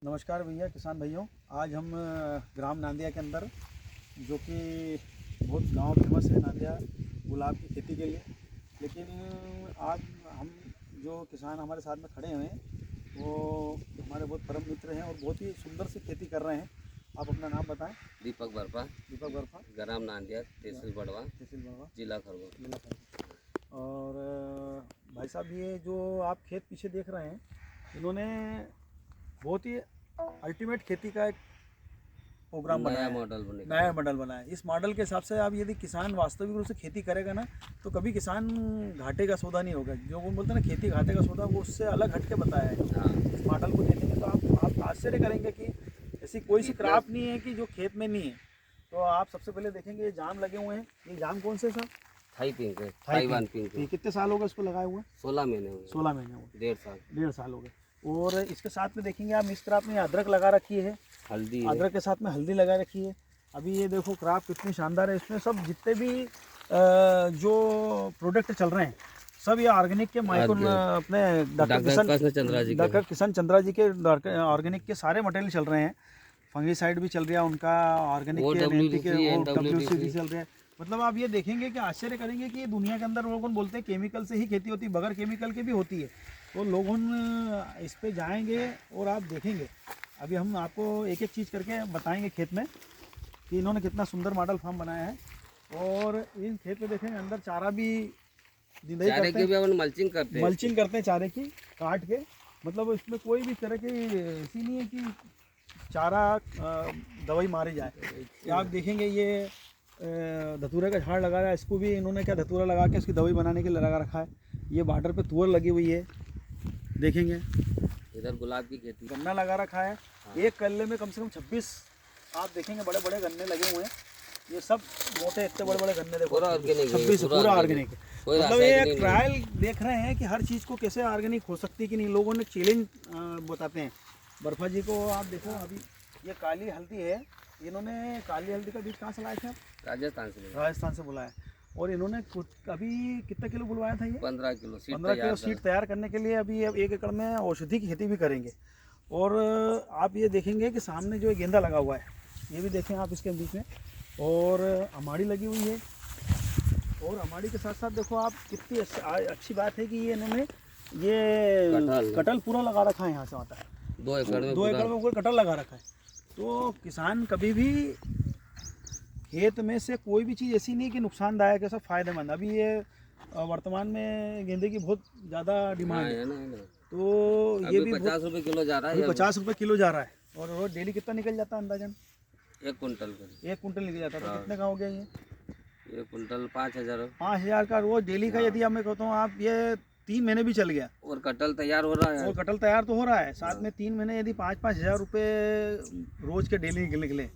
नमस्कार भैया, किसान भाइयों। आज हम ग्राम नांदिया के अंदर, जो कि बहुत गांव फेमस है नांदिया गुलाब की खेती के लिए, लेकिन आज हम जो किसान हमारे साथ में खड़े हुए हैं वो हमारे बहुत परम मित्र हैं और बहुत ही सुंदर सी खेती कर रहे हैं। आप अपना नाम बताएं। दीपक बर्फा, दीपक बर्फा, ग्राम नांदिया, तहसील बड़वा, बड़वा, जिला खरगोन। जिला खरगोन। और भाई साहब, ये जो आप खेत पीछे देख रहे हैं, इन्होंने बहुत ही अल्टीमेट खेती का एक प्रोग्राम बनाया है, नया मॉडल बनाया है। इस मॉडल के हिसाब से आप यदि किसान वास्तविक रूप से खेती करेगा ना, तो कभी किसान घाटे का सौदा नहीं होगा। जो वो बोलते हैं ना, खेती घाटे का सौदा, वो उससे अलग हट के बताया है। इस मॉडल को देखेंगे तो आप आश्चर्य करेंगे कि ऐसी कोई सी क्रॉप नहीं है कि जो खेत में नहीं है। तो आप सबसे पहले देखेंगे ये जाम लगे हुए हैं। ये जाम कौन से सर? थाई पिंक है, ताइवान पिंक है। कितने साल हो गए इसको लगाए हुए? 16 महीने हुए। 16 महीने हो गए। 1.5 साल हो गए। और इसके साथ में देखेंगे आप, इस तरह आपने अदरक लगा रखी है, हल्दी, अदरक के साथ में हल्दी लगा रखी है। अभी ये देखो क्रॉप कितनी शानदार है। इसमें सब जितने भी जो प्रोडक्ट चल रहे हैं, सब ये ऑर्गेनिक के माइक्रो अपने डॉक्टर किशन चंद्रा जी के ऑर्गेनिक के सारे मटेरियल चल रहे हैं। फंगीसाइड भी चल रहा है उनका, ऑर्गेनिक के WC भी चल रहा है। मतलब आप ये देखेंगे कि आश्चर्य करेंगे कि दुनिया के अंदर लोग बोलते हैं केमिकल से ही खेती होती है, बगैर केमिकल के भी होती है। तो लोगों इस पे जाएंगे और आप देखेंगे। अभी हम आपको एक एक चीज़ करके बताएंगे खेत में कि इन्होंने कितना सुंदर मॉडल फार्म बनाया है। और इन खेत में देखेंगे अंदर चारा भी मल्चिंग करते हैं चारे की काट के। मतलब इसमें कोई भी तरह की ऐसी नहीं है कि चारा दवाई मारी जाए। आप देखेंगे ये धतूरे का झाड़ लगा रहा है, इसको भी इन्होंने क्या धतूरा लगा के इसकी दवाई बनाने के लिए लगा रखा है। ये बॉर्डर पे तुअर लगी हुई है, देखेंगे। इधर गुलाब की खेती, गन्ना लगा रखा है। एक कल्ले में कम से कम 26 आप देखेंगे बड़े बड़े गन्ने लगे हुए हैं। ये सब मोटे इतने बड़े बड़े गन्ने देखो, 26 पूरा ऑर्गेनिक है। मतलब ये एक ट्रायल देख रहे हैं कि हर चीज़ को कैसे ऑर्गेनिक हो सकती है कि नहीं। लोगों ने चैलेंज बताते हैं बर्फा जी को। आप देखो, अभी ये काली हल्दी है, इन्होंने काली हल्दी का बीज कहाँ से लाए थे आप? राजस्थान से बुलाया। और इन्होंने अभी कितना किलो बुलवाया था? ये 15 किलो सीड तैयार करने के लिए अभी 1 एकड़ में औषधि की खेती भी करेंगे। और आप ये देखेंगे कि सामने जो गेंदा लगा हुआ है, ये भी देखें आप इसके बीच में। और अमाड़ी लगी हुई है। और अमाड़ी के साथ साथ देखो आप, कितनी अच्छी बात है कि ये इन्होंने ये कटल पूरा लगा रखा है। यहाँ से आता है 2 एकड़ में, 2 एकड़ में पूरा कटल लगा रखा है। तो किसान कभी भी खेत में से कोई भी चीज़ ऐसी नहीं कि नुकसानदायक है, सब फायदेमंद। अभी ये वर्तमान में गेंदे की बहुत ज़्यादा डिमांड है ना। तो ये भी 50 रुपये किलो जा रहा है। 50 रुपये किलो जा रहा है। और रोज डेली कितना निकल जाता है अंदाजन? 1 कुंटल निकल जाता है। तो कितने का हो गया ये? 1 कुंटल 5,000 का रोज डेली का। यदि मैं कहता हूँ आप, ये 3 महीने भी चल गया और कटल तैयार हो रहा है। और कटल तैयार तो हो रहा है साथ में 3 महीने यदि 5-5 हज़ार रुपये रोज के डेली निकले,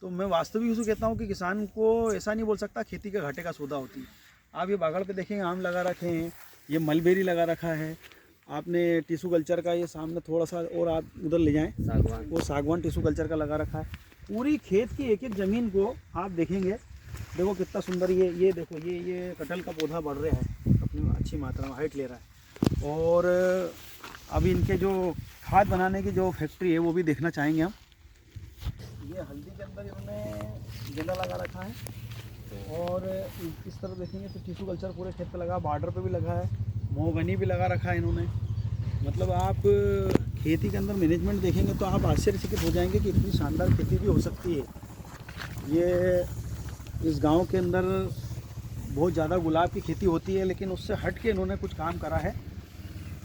तो मैं वास्तविक उसको कहता हूँ कि किसान को ऐसा नहीं बोल सकता खेती के घाटे का सौदा होती है। आप ये बागड़ पे देखेंगे, आम लगा रखे हैं, ये मलबेरी लगा रखा है आपने, टिश्यू कल्चर का। ये सामने थोड़ा सा और आप उधर ले जाएं, वो सागवान टिश्यू कल्चर का लगा रखा है। पूरी खेत की एक एक ज़मीन को आप देखेंगे, देखो कितना सुंदर। ये देखो, ये कटल का पौधा बढ़ रहा है अपनी अच्छी मात्रा में, हाइट ले रहा है। और अभी इनके जो खाद बनाने की जो फैक्ट्री है वो भी देखना चाहेंगे हम। ये हल्दी के अंदर इन्होंने गेंदा लगा रखा है। और इस तरफ देखेंगे तो टिश्यू कल्चर पूरे खेत पे लगा, बॉर्डर पे भी लगा है, मोहगनी भी लगा रखा है इन्होंने। मतलब आप खेती के अंदर मैनेजमेंट देखेंगे तो आप आश्चर्यचकित हो जाएंगे कि इतनी शानदार खेती भी हो सकती है। ये इस गांव के अंदर बहुत ज़्यादा गुलाब की खेती होती है, लेकिन उससे हट के इन्होंने कुछ काम करा है।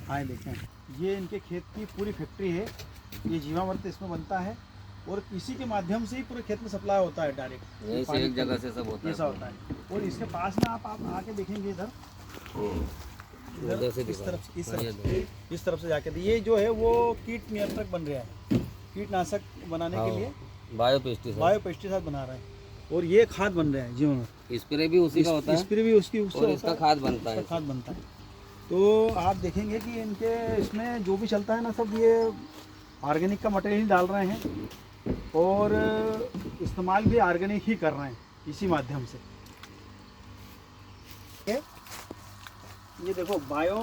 आए देखें, ये इनके खेत की पूरी फैक्ट्री है। ये जीवामृत इसमें बनता है और इसी के माध्यम से ही पूरे खेत में सप्लाई होता है डायरेक्ट। एक जगह से सब होता है, ऐसा होता है। और इसके पास में आप आके देखेंगे इधर इस तरफ से जाके, ये जो है वो कीट नियंत्रक बन रहा है, कीटनाशक बनाने के लिए बायो पेस्टिसाइड बना रहा है। और ये खाद बन रहा है जीवन, स्प्रे भी उसी का होता है, स्प्रे भी उसकी और इसका खाद बनता है। तो आप देखेंगे कि इनके इसमें जो भी चलता है ना, सब ये ऑर्गेनिक का मटेरियल डाल रहे हैं और इस्तेमाल भी ऑर्गेनिक ही कर रहे हैं इसी माध्यम से। ये देखो बायो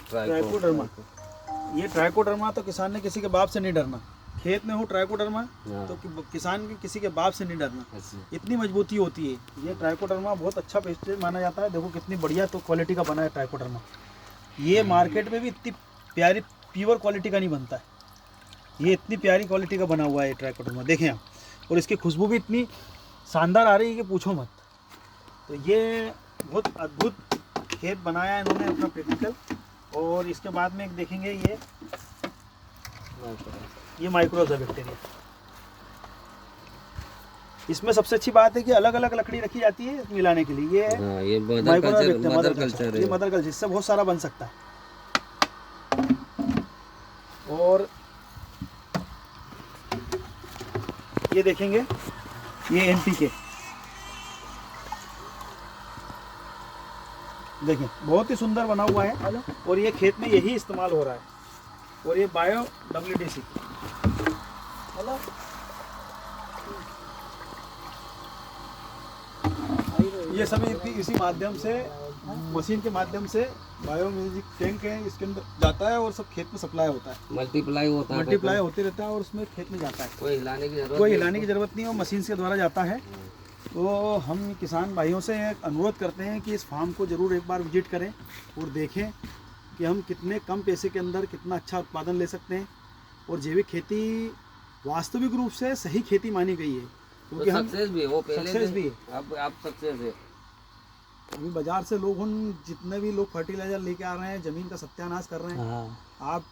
ट्राइकोडर्मा, ये ट्राइकोडर्मा तो किसान ने किसी के बाप से नहीं डरना, खेत में हो ट्राइकोडर्मा हाँ। तो किसान के किसी के बाप से नहीं डरना, ऐसे। इतनी मजबूती होती है। ये ट्राइकोडर्मा बहुत अच्छा पेस्टिसाइड माना जाता है। देखो कितनी बढ़िया तो क्वालिटी का बना है ट्राइकोडर्मा। ये मार्केट में भी इतनी प्यारी प्योर क्वालिटी का नहीं बनता है, ये इतनी प्यारी क्वालिटी का बना हुआ है ट्राइकोडर्मा, देखें आप। और इसकी खुशबू भी इतनी शानदार आ रही है कि पूछो मत। तो ये बहुत अद्भुत खेत बनाया है इन्होंने अपना प्रैक्टिकल। और इसके बाद में एक देखेंगे ये माइक्रोजा बैक्टीरिया। इसमें सबसे अच्छी बात है कि अलग अलग लकड़ी रखी जाती है मिलाने के लिए। ये हाँ, ये मदर कल्चर है। ये मदर कल्चर, इससे बहुत सारा बन सकता है। और ये देखेंगे ये NPK, देखें बहुत ही सुंदर बना हुआ है। और ये खेत में यही इस्तेमाल हो रहा है। और ये बायो WDC, ये सभी इसी माध्यम से, मशीन के माध्यम से बायो म्यूजिक टैंक है इसके अंदर जाता है और सब खेत में सप्लाई होता है, मल्टीप्लाई होते रहता है और उसमें खेत में जाता है। कोई हिलाने की जरूरत नहीं है, वो मशीन के द्वारा जाता है। तो हम किसान भाइयों से एक अनुरोध करते हैं कि इस फार्म को ज़रूर एक बार विजिट करें और देखें कि हम कितने कम पैसे के अंदर कितना अच्छा उत्पादन ले सकते हैं। और जैविक खेती वास्तविक रूप से सही खेती मानी गई है, क्योंकि हम सक्सेस भी है, वो पहले सक्सेस भी है। अब आप सक्सेस है। अभी बाजार से लोग उन जितने भी लोग फर्टिलाइजर लेके आ रहे हैं ज़मीन का सत्यानाश कर रहे हैं। आप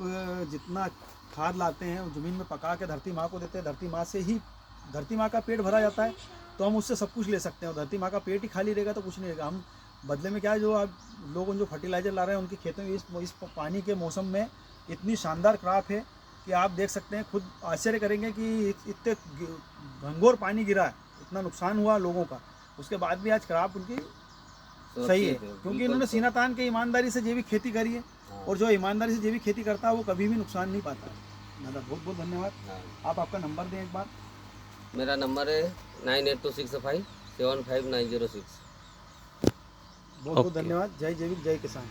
जितना खाद लाते हैं वो ज़मीन में पका के धरती माँ को देते हैं, धरती माँ से ही धरती माँ का पेट भरा जाता है, तो हम उससे सब कुछ ले सकते हैं। और धरती माँ का पेट ही खाली रहेगा तो कुछ नहीं रहेगा। हम बदले में क्या है, जो आप लोग जो फर्टिलाइजर ला रहे हैं उनकी खेतों में इस पानी के मौसम में इतनी शानदार क्रॉप है कि आप देख सकते हैं, खुद आश्चर्य करेंगे कि इतने घंघोर पानी गिरा है, इतना नुकसान हुआ लोगों का, उसके बाद भी आज क्रॉप उनकी सही है, क्योंकि इन्होंने सीना तान के ईमानदारी से जैविक खेती करी है। और जो ईमानदारी से जैविक खेती करता है वो कभी भी नुकसान नहीं पाता है। दादा बहुत बहुत धन्यवाद। आप आपका नंबर दें एक बार। मेरा नंबर है 9826575906। बहुत बहुत धन्यवाद। जय जैविक जय किसान।